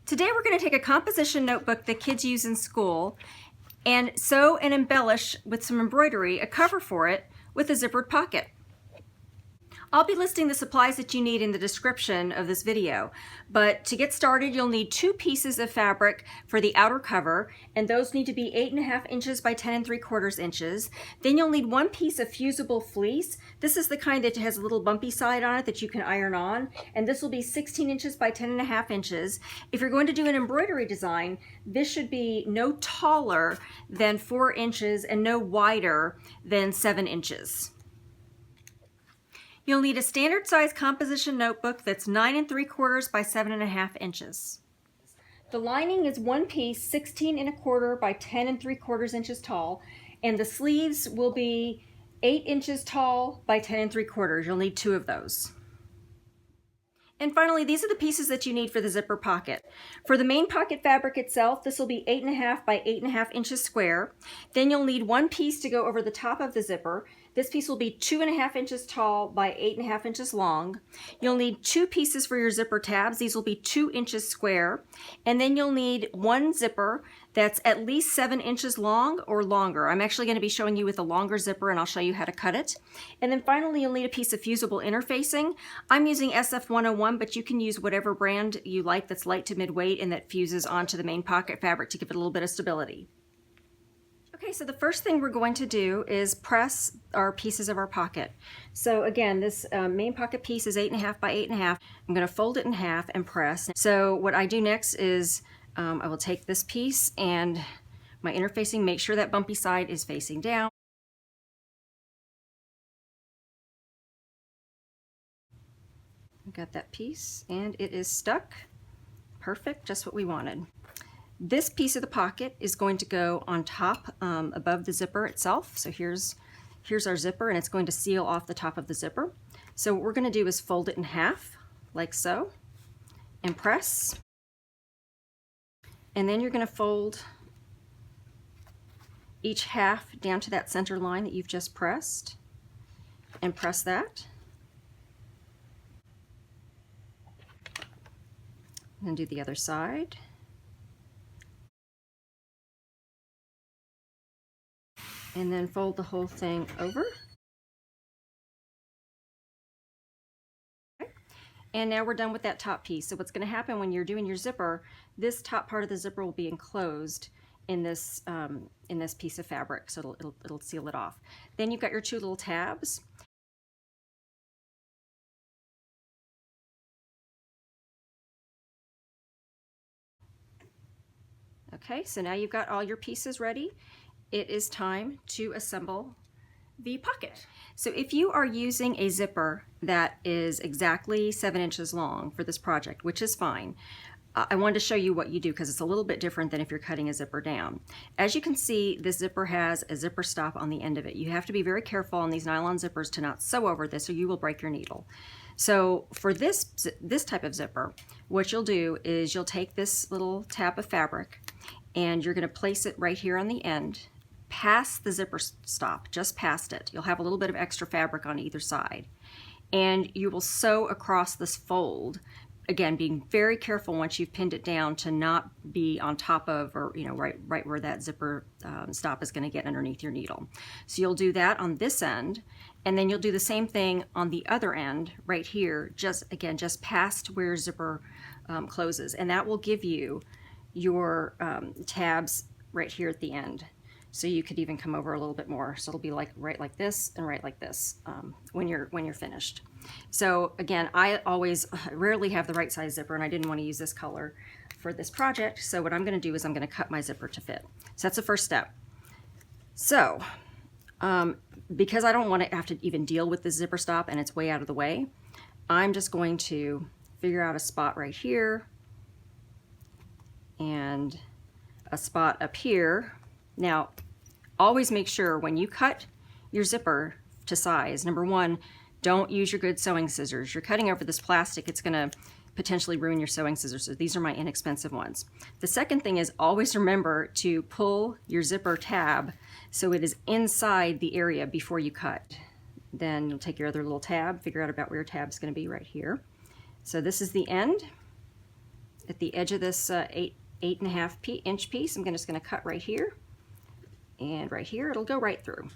Today we're going to take a composition notebook that kids use in school and sew and embellish with some embroidery a cover for it with a zippered pocket. I'll be listing the supplies that you need in the description of this video, but to get started you'll need 2 pieces of fabric for the outer cover, and those need to be 8.5 inches by 10 3/4 inches. Then you'll need 1 piece of fusible fleece. This is the kind that has a little bumpy side on it that you can iron on, and this will be 16 inches by 10.5 inches. If you're going to do an embroidery design, this should be no taller than 4 inches and no wider than 7 inches. You'll need a standard size composition notebook that's 9 3/4 by 7.5 inches. The lining is 1 piece 16 1/4 by 10 3/4 inches tall, and the sleeves will be 8 inches tall by 10 3/4. You'll need 2 of those. And finally, these are the pieces that you need for the zipper pocket. For the main pocket fabric itself, this will be 8.5 by 8.5 inches square. Then you'll need 1 piece to go over the top of the zipper. This piece will be 2.5 inches tall by 8.5 inches long. You'll need 2 pieces for your zipper tabs. These will be 2 inches square. And then you'll need 1 zipper that's at least 7 inches long or longer. I'm actually going to be showing you with a longer zipper, and I'll show you how to cut it. And then finally, you'll need a piece of fusible interfacing. I'm using SF101, but you can use whatever brand you like that's light to midweight and that fuses onto the main pocket fabric to give it a little bit of stability. Okay, so the first thing we're going to do is press our pieces of our pocket. So again, this main pocket piece is 8.5 by 8.5. I'm going to fold it in half and press. So what I do next is I will take this piece and my interfacing, make sure that bumpy side is facing down. I've got that piece and it is stuck. Perfect, just what we wanted. This piece of the pocket is going to go on top above the zipper itself. So here's our zipper, and it's going to seal off the top of the zipper. So what we're going to do is fold it in half like so and press. And then you're going to fold each half down to that center line that you've just pressed and press that. And do the other side. And then fold the whole thing over. Okay. And now we're done with that top piece. So what's going to happen when you're doing your zipper, this top part of the zipper will be enclosed in this piece of fabric, so it'll seal it off. Then you've got your 2 little tabs. Okay, so now you've got all your pieces ready. It is time to assemble the pocket. So if you are using a zipper that is exactly 7 inches long for this project, which is fine, I wanted to show you what you do because it's a little bit different than if you're cutting a zipper down. As you can see, this zipper has a zipper stop on the end of it. You have to be very careful on these nylon zippers to not sew over this or you will break your needle. So for this type of zipper, what you'll do is you'll take this little tab of fabric and you're going to place it right here on the end, past the zipper stop, just past it. You'll have a little bit of extra fabric on either side. And you will sew across this fold, again, being very careful once you've pinned it down to not be on top of or right where that zipper stop is going to get underneath your needle. So you'll do that on this end, and then you'll do the same thing on the other end right here, just past where zipper closes. And that will give you your tabs right here at the end. So you could even come over a little bit more. So it'll be like right like this and right like this when you're finished. So again, I rarely have the right size zipper, and I didn't want to use this color for this project. So what I'm going to do is I'm going to cut my zipper to fit. So that's the first step. So because I don't want to have to even deal with the zipper stop and it's way out of the way, I'm just going to figure out a spot right here and a spot up here. Now, always make sure when you cut your zipper to size, number 1, don't use your good sewing scissors. You're cutting over this plastic, it's going to potentially ruin your sewing scissors, so these are my inexpensive ones. The second thing is always remember to pull your zipper tab so it is inside the area before you cut. Then you'll take your other little tab, figure out about where your tab is going to be right here. So this is the end. at the edge of this 8.5 inch piece. I'm just going to cut right here, and right here it'll go right through.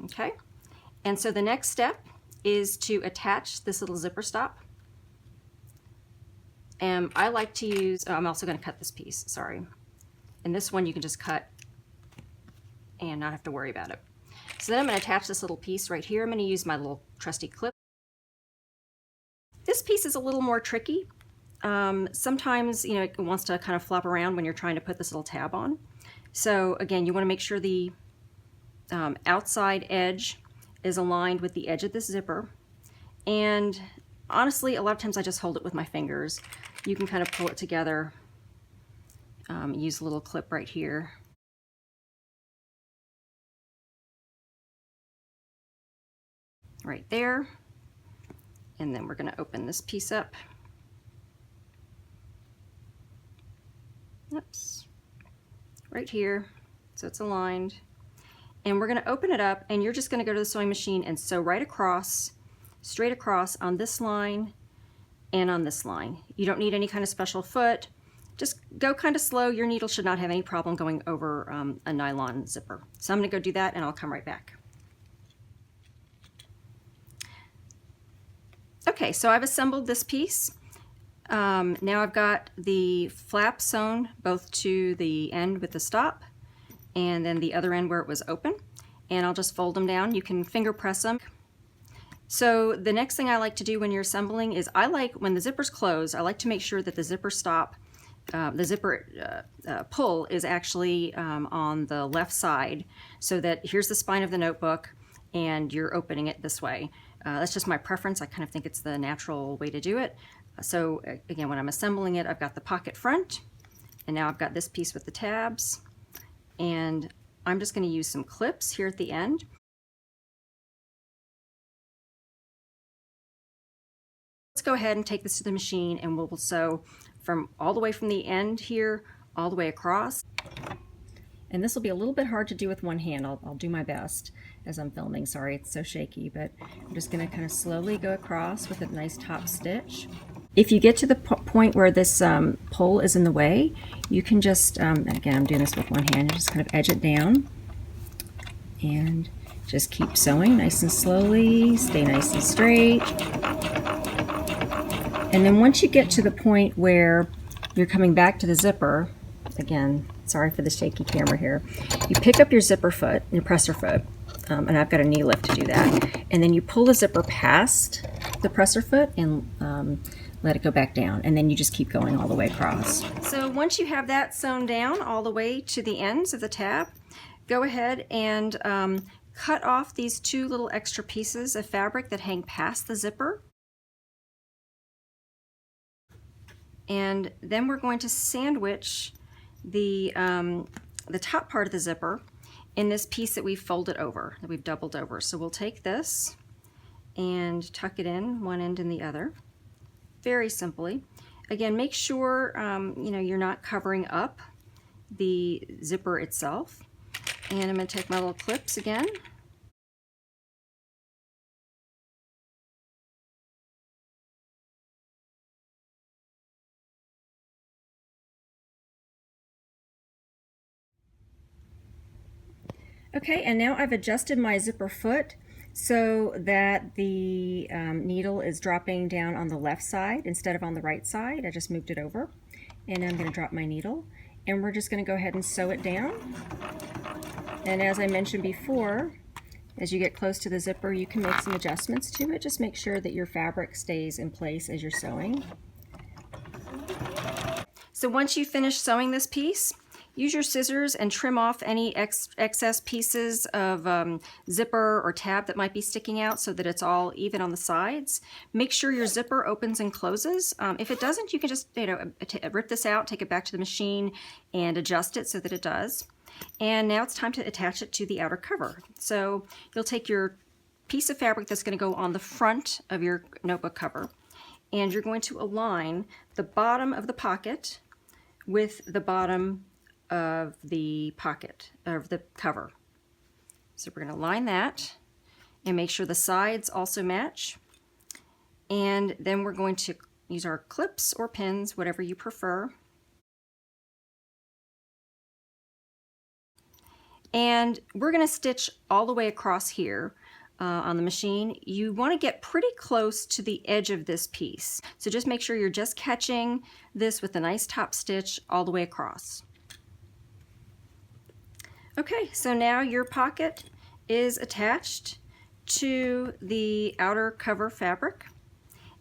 Okay, and so the next step is to attach this little zipper stop. And I like to use, I'm also going to cut this piece, sorry. And this one you can just cut and not have to worry about it. So then I'm going to attach this little piece right here. I'm going to use my little trusty clip. This piece is a little more tricky. Sometimes, you know, it wants to kind of flop around when you're trying to put this little tab on. So again, you want to make sure the outside edge is aligned with the edge of this zipper. And honestly, a lot of times I just hold it with my fingers. You can kind of pull it together. Use a little clip right here. Right there. And then we're going to open this piece up. Oops. Right here. So it's aligned. And we're going to open it up, and you're just going to go to the sewing machine and sew right across, straight across on this line and on this line. You don't need any kind of special foot. Just go kind of slow. Your needle should not have any problem going over a nylon zipper. So I'm going to go do that, and I'll come right back. Okay, so I've assembled this piece. Now I've got the flap sewn both to the end with the stop and then the other end where it was open. And I'll just fold them down. You can finger press them. So the next thing I like to do when you're assembling is when the zipper's closed, I like to make sure that the zipper stop, the zipper pull is actually on the left side, so that here's the spine of the notebook and you're opening it this way. That's just my preference. I kind of think it's the natural way to do it. So again, when I'm assembling it, I've got the pocket front, and now I've got this piece with the tabs, and I'm just going to use some clips here at the end. Let's go ahead and take this to the machine, and we'll sew from all the way from the end here all the way across. And this will be a little bit hard to do with one hand. I'll do my best as I'm filming. Sorry, it's so shaky, but I'm just going to kind of slowly go across with a nice top stitch. If you get to the point where this pole is in the way, you can just, again, I'm doing this with one hand, just kind of edge it down and just keep sewing nice and slowly, stay nice and straight. And then once you get to the point where you're coming back to the zipper, again, sorry for the shaky camera here, you pick up your zipper foot, your presser foot, and I've got a knee lift to do that, and then you pull the zipper past the presser foot and let it go back down, and then you just keep going all the way across. So once you have that sewn down all the way to the ends of the tab, go ahead and cut off these two little extra pieces of fabric that hang past the zipper. And then we're going to sandwich the top part of the zipper in this piece that we've folded over, that we've doubled over. So we'll take this and tuck it in one end and the other, very simply. Again, make sure you know, you're not covering up the zipper itself. And I'm going to take my little clips again. Okay, and now I've adjusted my zipper foot so that the needle is dropping down on the left side instead of on the right side. I just moved it over, and I'm going to drop my needle, and we're just going to go ahead and sew it down. And as I mentioned before, as you get close to the zipper, you can make some adjustments to it. Just make sure that your fabric stays in place as you're sewing. So once you finish sewing this piece, use your scissors and trim off any excess pieces of zipper or tab that might be sticking out so that it's all even on the sides. Make sure your zipper opens and closes. If it doesn't, you can just rip this out, take it back to the machine, and adjust it so that it does. And now it's time to attach it to the outer cover. So you'll take your piece of fabric that's going to go on the front of your notebook cover, and you're going to align the bottom of the pocket with the bottom of the pocket of the cover. So we're going to line that and make sure the sides also match, and then we're going to use our clips or pins, whatever you prefer. And we're going to stitch all the way across here on the machine. You want to get pretty close to the edge of this piece. So just make sure you're just catching this with a nice top stitch all the way across. Okay, so now your pocket is attached to the outer cover fabric,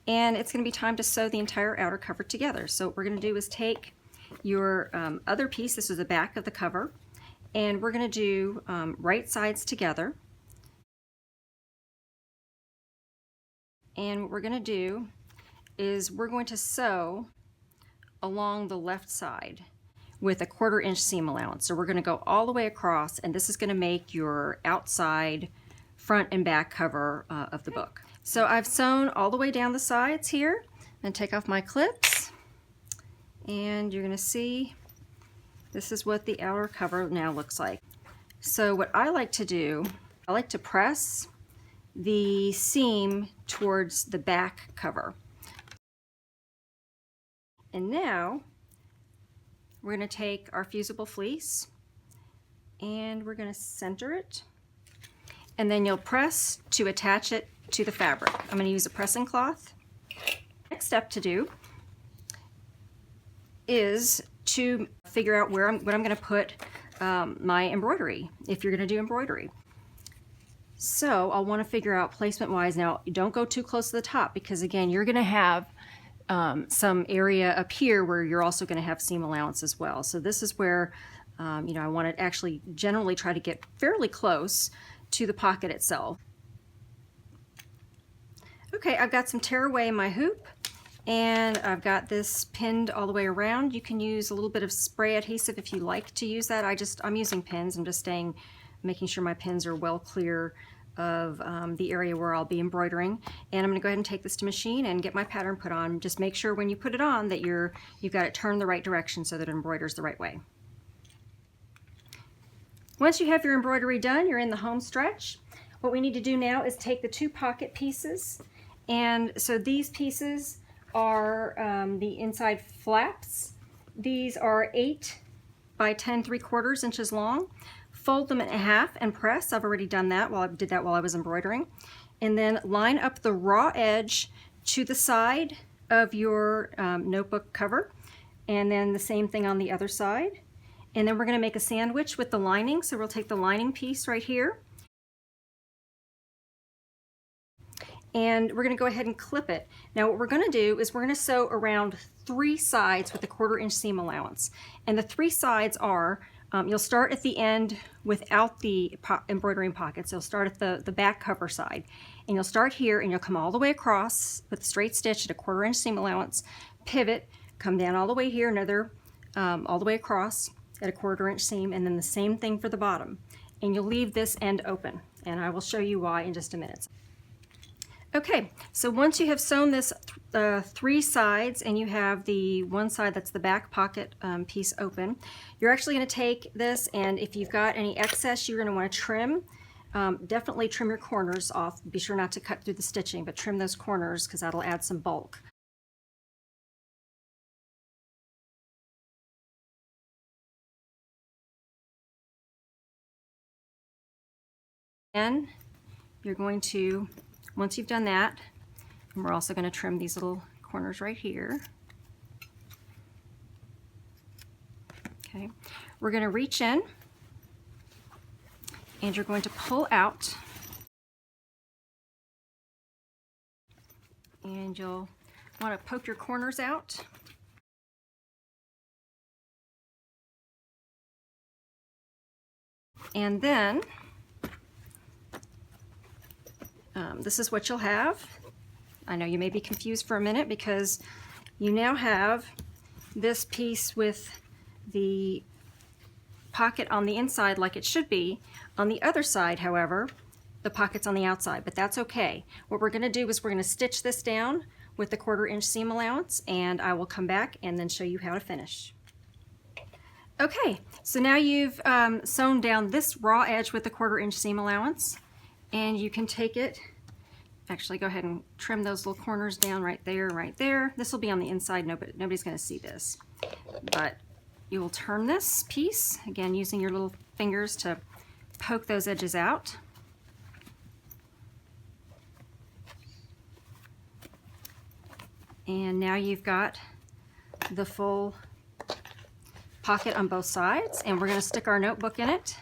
and it's going to be time to sew the entire outer cover together. So what we're going to do is take your other piece, this is the back of the cover, and we're going to do right sides together. And what we're going to do is we're going to sew along the left side with a 1/4 inch seam allowance. So we're going to go all the way across, and this is going to make your outside front and back cover of the book. So I've sewn all the way down the sides here. And take off my clips, and you're going to see this is what the outer cover now looks like. So what I like to do, I like to press the seam towards the back cover. And now we're going to take our fusible fleece and we're going to center it, and then you'll press to attach it to the fabric. I'm going to use a pressing cloth. Next step to do is to figure out what I'm going to put my embroidery, if you're going to do embroidery. So I'll want to figure out placement wise. Now, don't go too close to the top, because again, you're going to have some area up here where you're also going to have seam allowance as well. So this is where you know, I want to actually generally try to get fairly close to the pocket itself. Okay, I've got some tear away in my hoop, and I've got this pinned all the way around. You can use a little bit of spray adhesive if you like to use that. I'm using pins. I'm just making sure my pins are well clear of the area where I'll be embroidering. And I'm going to go ahead and take this to machine and get my pattern put on. Just make sure when you put it on that you've got it turned the right direction so that it embroiders the right way. Once you have your embroidery done, you're in the home stretch. What we need to do now is take the 2 pocket pieces, and so these pieces are the inside flaps. These are 8 by 10 3/4 inches long. Fold them in half and press. I've already done that. I did that while I was embroidering. And then line up the raw edge to the side of your notebook cover, and then the same thing on the other side. And then we're going to make a sandwich with the lining. So we'll take the lining piece right here, and we're going to go ahead and clip it. Now what we're going to do is we're going to sew around 3 sides with a 1/4 inch seam allowance. And the 3 sides are, you'll start at the end without the embroidering pockets. You'll start at the back cover side, and you'll start here and you'll come all the way across with a straight stitch at a 1/4 inch seam allowance, pivot, come down all the way here, another all the way across at a 1/4 inch seam, and then the same thing for the bottom. And you'll leave this end open, and I will show you why in just a minute. Okay, so once you have sewn this 3 sides and you have the one side that's the back pocket piece open, you're actually going to take this, and if you've got any excess, you're going to want to trim. Definitely trim your corners off. Be sure not to cut through the stitching, but trim those corners because that'll add some bulk. And you're going to, once you've done that, and we're also going to trim these little corners right here. Okay, we're going to reach in and you're going to pull out, and you'll want to poke your corners out. And then this is what you'll have. I know you may be confused for a minute because you now have this piece with the pocket on the inside like it should be. On the other side, however, the pocket's on the outside, but that's okay. What we're going to do is we're going to stitch this down with the 1/4 inch seam allowance, and I will come back and then show you how to finish. Okay, so now you've sewn down this raw edge with the 1/4 inch seam allowance, and you can take it Actually, go ahead and trim those little corners down right there, right there. This will be on the inside, nobody's going to see this. But you will turn this piece, again, using your little fingers to poke those edges out. And now you've got the full pocket on both sides, and we're going to stick our notebook in it.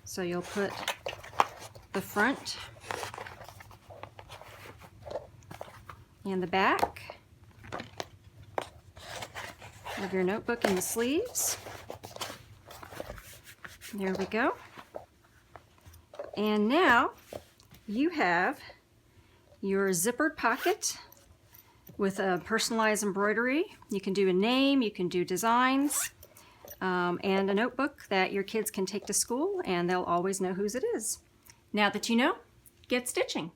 So you'll put the front and the back of your notebook in the sleeves. There we go. And now you have your zippered pocket with a personalized embroidery. You can do a name, you can do designs, and a notebook that your kids can take to school and they'll always know whose it is. Now that you know, get stitching.